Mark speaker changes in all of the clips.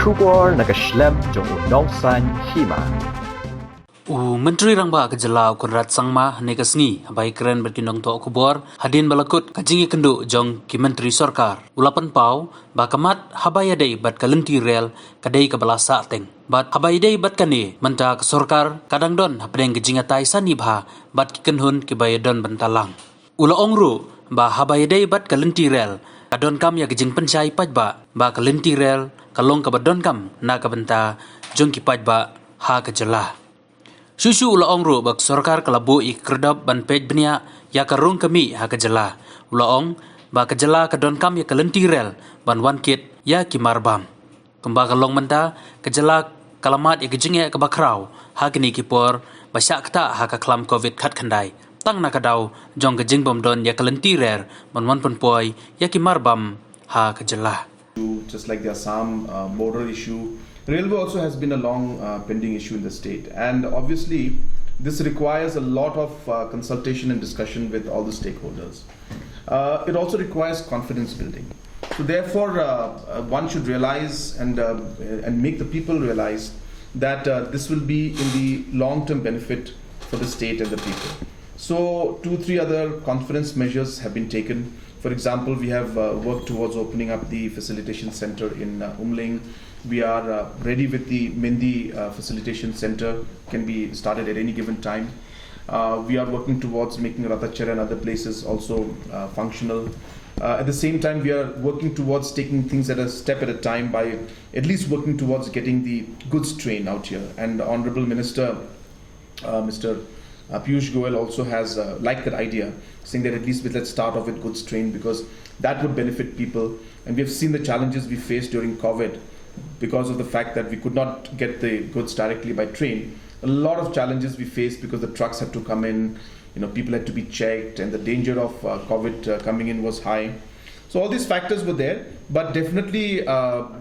Speaker 1: Shubor nakaslem jong nongsan hima.
Speaker 2: Menteri Rangba Kejelau Konrad Sangma nekasngi abai keren berkinong to kubor hadin balakut kajingi kendu jong ki menteri sorkar ulapan pau ba kamat habayadei bat kalenti rel kadai kabalasa teng bat habayadei bat kani menta ke sorkar kadang don hapdeng kejingatai sanibha bat kikenhun ki bayadon bentalang ula ongru ba habayadei bat kalenti rel kadon kam ya kejing pencai pajba ba kalenti rel kalong kabadon kam na kabenta jong ki pajba ha kejelah Susu ula ong bak sorkar kelabu ikredab ban pej benia ya karung kami ha kejela. Ula ong ba kejela kadon kam ya kalenti rel ban wan kit ya kimarbam. Kemba kalong menta kejela kalamat ya kejingnya kebakrau ha kini kipor basyak kata ha kaklam covid khat khandai. Tang na kadau jong kejing bomdon ya kalenti rel ban wan penpoi ya kimarbam ha kejela.
Speaker 3: Just like the Assam border issue, railway also has been a long pending issue in the state, and obviously this requires a lot of consultation and discussion with all the stakeholders. It also requires confidence building. So therefore, one should realize and make the people realize that this will be in the long-term benefit for the state and the people. So 2-3 other confidence measures have been taken. For example, we have worked towards opening up the facilitation center in Umling. We are ready with the Mendi facilitation center, can be started at any given time. We are working towards making Ratachara and other places also functional. At the same time, we are working towards taking things at a step at a time by at least working towards getting the goods train out here. And the Honorable Minister, Mr. Piyush Goyal also has liked that idea, saying that at least let's start off with goods train because that would benefit people. And we have seen the challenges we faced during COVID because of the fact that we could not get the goods directly by train. A lot of challenges we faced because the trucks had to come in, people had to be checked, and the danger of COVID coming in was high. So all these factors were there, but definitely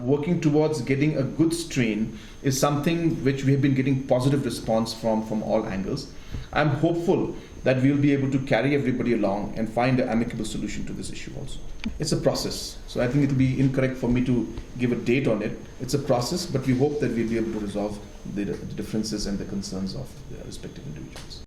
Speaker 3: working towards getting a goods train is something which we have been getting positive response from all angles. I'm hopeful that we'll be able to carry everybody along and find an amicable solution to this issue also. It's a process, so I think it will be incorrect for me to give a date on it. It's a process, but we hope that we'll be able to resolve the differences and the concerns of the respective individuals.